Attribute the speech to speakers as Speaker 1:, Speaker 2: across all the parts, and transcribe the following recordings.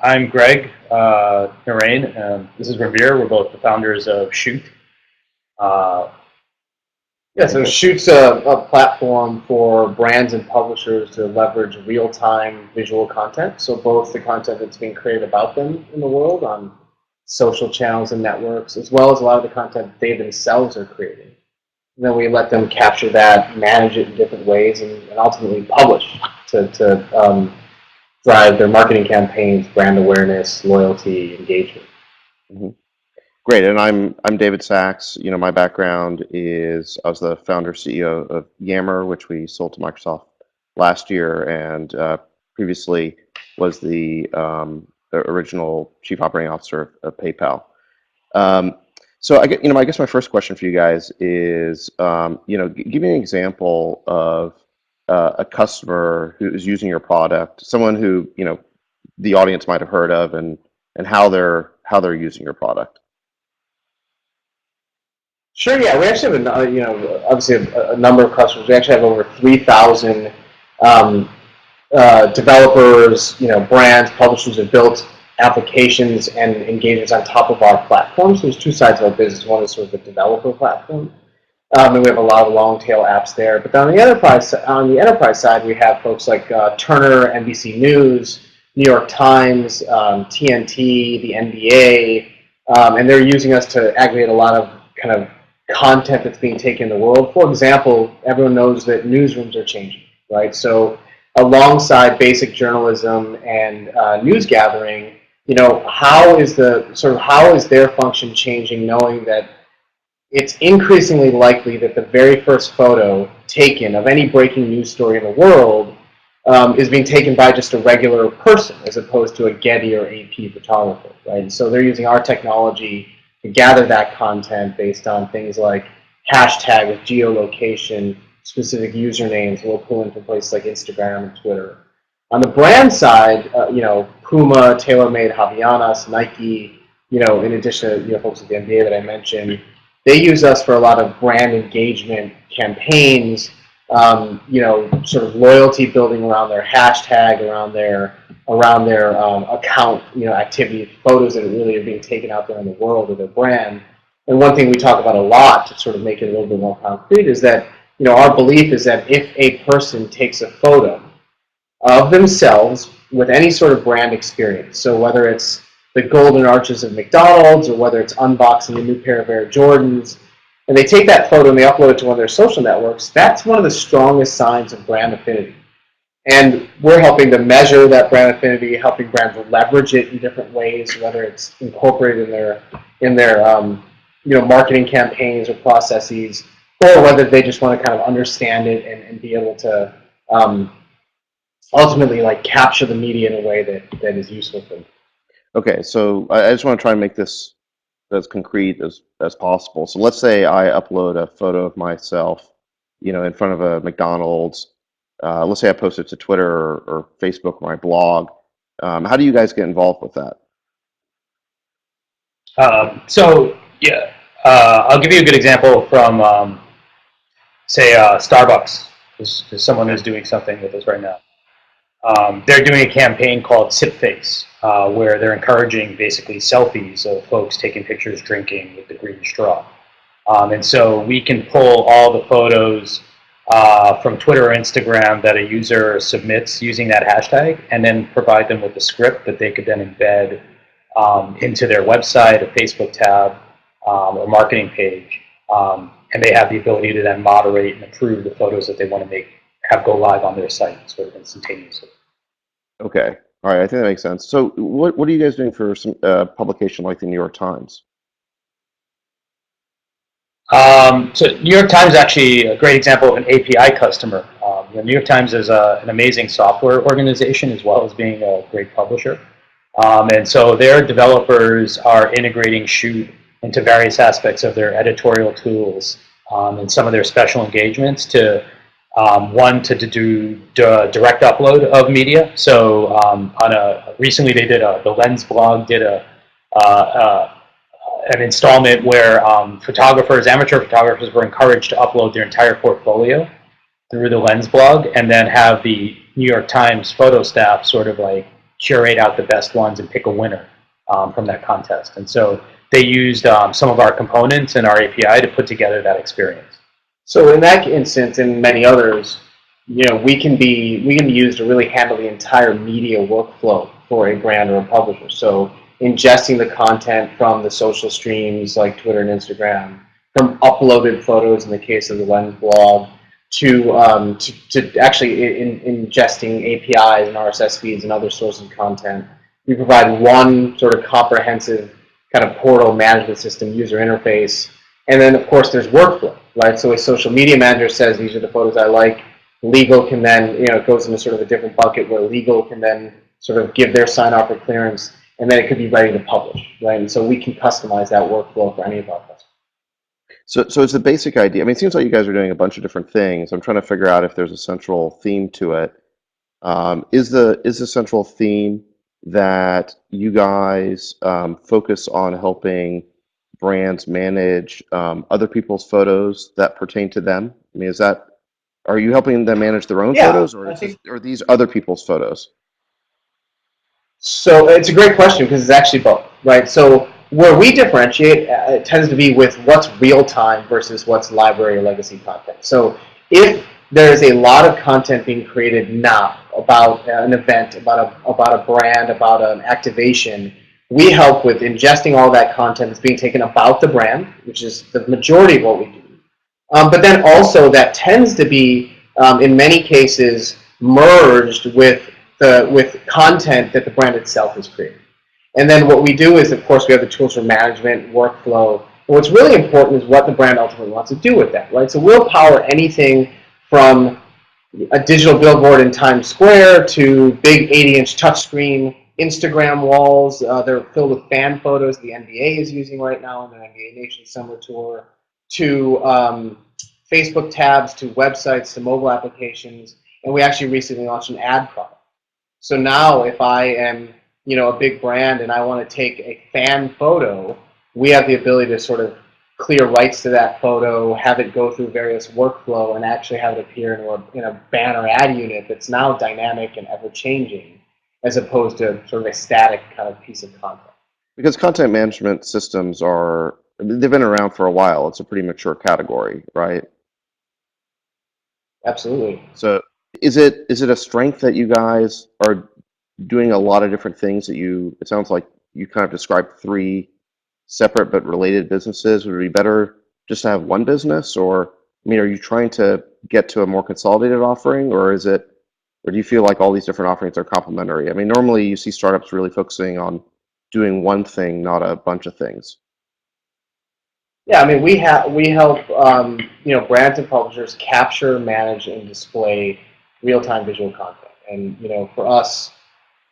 Speaker 1: I'm Greg Narain. This is Ramir. We're both the founders of Chute. Uh,
Speaker 2: Yeah, so Chute's a platform for brands and publishers to leverage real-time visual content. So both the content that's being created about them in the world on social channels and networks, as well as a lot of the content they themselves are creating. And then we let them capture that, manage it in different ways, and ultimately publish to drive their marketing campaigns, brand awareness, loyalty, engagement.
Speaker 3: Mm-hmm. Great, and I'm David Sachs. My background is I was the founder CEO of Yammer, which we sold to Microsoft last year, and previously was the original chief operating officer of PayPal. So I guess my first question for you guys is, give me an example of a customer who is using your product, someone who the audience might have heard of, and how they're using your product.
Speaker 2: Sure. Yeah, we actually have obviously a number of customers. We actually have over 3,000 developers, brands, publishers have built applications and engagements on top of our platform. So there's two sides of our business. One is sort of the developer platform, and we have a lot of long tail apps there. But on the enterprise side, we have folks like Turner, NBC News, New York Times, TNT, the NBA, and they're using us to aggregate a lot of kind of content that's being taken in the world. For example, everyone knows that newsrooms are changing, right? So alongside basic journalism and news gathering, how is their function changing, knowing that it's increasingly likely that the very first photo taken of any breaking news story in the world is being taken by just a regular person as opposed to a Getty or AP photographer, right? And so they're using our technology to gather that content based on things like hashtag with geolocation, specific usernames we'll pull in from places like Instagram and Twitter. On the brand side, Puma, TaylorMade, Havaianas, Nike, in addition to folks at the NBA that I mentioned, they use us for a lot of brand engagement campaigns, sort of loyalty building around their hashtag, around their account, activity, photos that really are being taken out there in the world of their brand. And one thing we talk about a lot to sort of make it a little bit more concrete is that, our belief is that if a person takes a photo of themselves with any sort of brand experience, so whether it's the golden arches of McDonald's or whether it's unboxing a new pair of Air Jordans, and they take that photo and they upload it to one of their social networks, that's one of the strongest signs of brand affinity. And we're helping to measure that brand affinity, helping brands leverage it in different ways, whether it's incorporated in their marketing campaigns or processes, or whether they just want to kind of understand it and be able to ultimately capture the media in a way that is useful for them.
Speaker 3: Okay, so I just want to try and make this as concrete as possible. So let's say I upload a photo of myself, in front of a McDonald's. Let's say I post it to Twitter or Facebook or my blog. How do you guys get involved with that?
Speaker 1: I'll give you a good example from, say, Starbucks. There's someone who's doing something with us right now. They're doing a campaign called Sip Face, where they're encouraging basically selfies of folks taking pictures drinking with the green straw. And so we can pull all the photos from Twitter or Instagram that a user submits using that hashtag, and then provide them with a script that they could then embed into their website, a Facebook tab, or marketing page. And they have the ability to then moderate and approve the photos that they want to have go live on their site sort of instantaneously.
Speaker 3: Okay. All right. I think that makes sense. So what are you guys doing for some publication like the New York Times?
Speaker 1: So New York Times is actually a great example of an API customer. New York Times is an amazing software organization as well as being a great publisher. And so their developers are integrating Chute into various aspects of their editorial tools and some of their special engagements to do direct upload of media. So recently they did the Lens blog did an installment where amateur photographers were encouraged to upload their entire portfolio through the Lens blog, and then have the New York Times photo staff sort of curate out the best ones and pick a winner from that contest. And so they used some of our components and our API to put together that experience.
Speaker 2: So in that instance and many others, we can be used to really handle the entire media workflow for a brand or a publisher. So ingesting the content from the social streams like Twitter and Instagram, from uploaded photos in the case of the Lens blog, to actually ingesting APIs and RSS feeds and other sources of content. We provide one sort of comprehensive kind of portal management system user interface. And then, of course, there's workflow, right? So a social media manager says, these are the photos I like. Legal can then, it goes into sort of a different bucket where legal can then sort of give their sign-off or clearance, and then it could be ready to publish, right? And so we can customize that workflow for any of our customers.
Speaker 3: So it's the basic idea. I mean, it seems like you guys are doing a bunch of different things. I'm trying to figure out if there's a central theme to it. Is the central theme that you guys focus on helping brands manage other people's photos that pertain to them? I mean, are you helping them manage their own photos, or are these other people's photos?
Speaker 2: So it's a great question because it's actually both, right? So where we differentiate it tends to be with what's real-time versus what's library or legacy content. So if there's a lot of content being created now about an event, about a brand, about an activation, we help with ingesting all that content that's being taken about the brand, which is the majority of what we do. But then also that tends to be, in many cases, merged with content that the brand itself is creating. And then what we do is, of course, we have the tools for management, workflow. And what's really important is what the brand ultimately wants to do with that, right? So we'll power anything from a digital billboard in Times Square to big 80-inch touchscreen Instagram walls. They're filled with fan photos the NBA is using right now on their NBA Nation Summer Tour, to Facebook tabs, to websites, to mobile applications. And we actually recently launched an ad product. So now if I am a big brand and I want to take a fan photo, we have the ability to sort of clear rights to that photo, have it go through various workflow, and actually have it appear in a banner ad unit that's now dynamic and ever-changing, as opposed to sort of a static kind of piece of content.
Speaker 3: Because content management systems they've been around for a while. It's a pretty mature category, right?
Speaker 2: Absolutely.
Speaker 3: So is it a strength that you guys are doing a lot of different things it sounds like you kind of described three separate but related businesses? Would it be better just to have one business, or I mean, are you trying to get to a more consolidated offering, or do you feel like all these different offerings are complementary? I mean, normally you see startups really focusing on doing one thing, not a bunch of things.
Speaker 2: Yeah, I mean, we help brands and publishers capture, manage, and display real-time visual content. And for us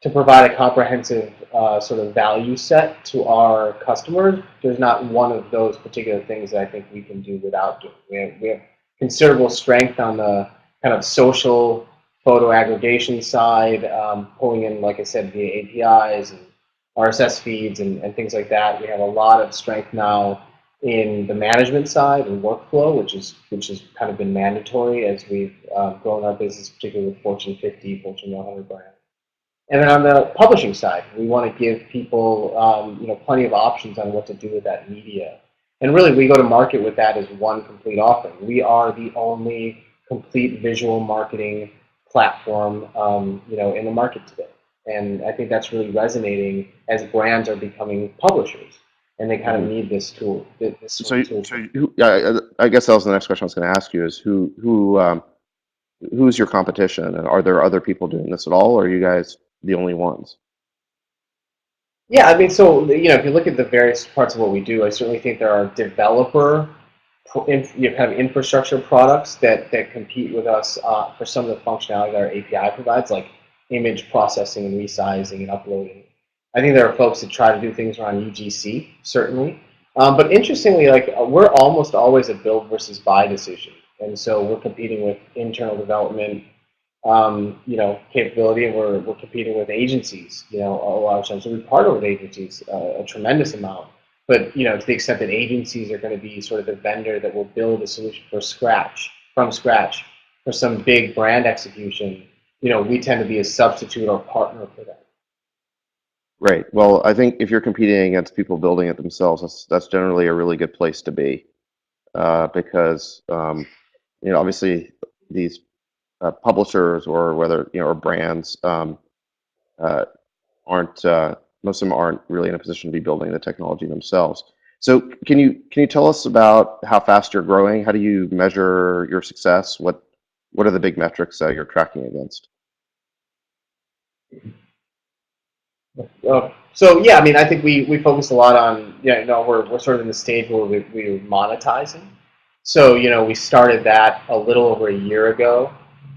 Speaker 2: to provide a comprehensive sort of value set to our customers, there's not one of those particular things that I think we can do without doing. We have considerable strength on the kind of social photo aggregation side, pulling in, like I said, via APIs and RSS feeds and things like that. We have a lot of strength now in the management side and workflow, which has kind of been mandatory as we've grown our business, particularly with Fortune 50, Fortune 100 brands. And then on the publishing side, we want to give people plenty of options on what to do with that media. And really, we go to market with that as one complete offering. We are the only complete visual marketing platform in the market today. And I think that's really resonating as brands are becoming publishers. And they kind of need this tool.
Speaker 3: I guess that was the next question I was going to ask you: is who's your competition, and are there other people doing this at all, or are you guys the only ones?
Speaker 2: Yeah, I mean, so if you look at the various parts of what we do, I certainly think there are developer kind of infrastructure products that compete with us for some of the functionality that our API provides, like image processing and resizing and uploading. I think there are folks that try to do things around UGC, certainly. But interestingly, we're almost always a build versus buy decision. And so we're competing with internal development, capability, and we're competing with agencies, a lot of times. So we partner with agencies a tremendous amount. But, to the extent that agencies are going to be sort of the vendor that will build a solution from scratch, for some big brand execution, we tend to be a substitute or partner for that.
Speaker 3: Right. Well, I think if you're competing against people building it themselves, that's generally a really good place to be, because obviously these publishers or whether or brands uh, aren't most of them aren't really in a position to be building the technology themselves. So can you tell us about how fast you're growing? How do you measure your success? What are the big metrics that you're tracking against?
Speaker 2: So yeah, I mean, I think we focus a lot on, we're sort of in the stage where we're monetizing. So we started that a little over a year ago,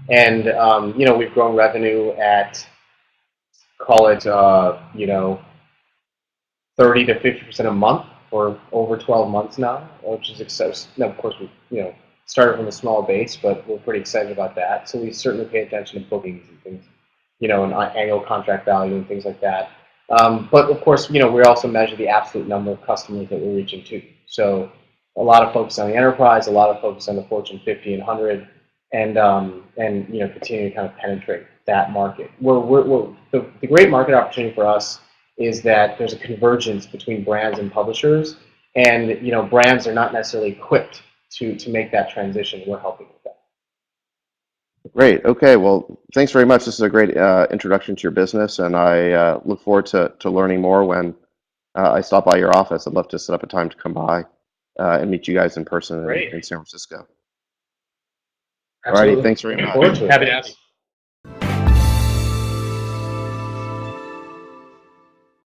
Speaker 2: and we've grown revenue at, call it 30 to 50% a month for over 12 months now, which is excessive. Now, of course, we started from a small base, but we're pretty excited about that. So we certainly pay attention to bookings and things, and annual contract value and things like that. But of course, we also measure the absolute number of customers that we're reaching to. So a lot of focus on the enterprise, a lot of focus on the Fortune 50 and 100, and continue to kind of penetrate that market. The great market opportunity for us is that there's a convergence between brands and publishers, and brands are not necessarily equipped to make that transition. We're helping with that.
Speaker 3: Great. Okay. Well, thanks very much. This is a great introduction to your business, and I look forward to learning more when I stop by your office. I'd love to set up a time to come by and meet you guys in person
Speaker 2: Great.
Speaker 3: in San Francisco. All righty.
Speaker 2: Absolutely.
Speaker 3: Thanks very
Speaker 2: Looking
Speaker 3: much.
Speaker 2: forward to it.
Speaker 1: Happy to have you.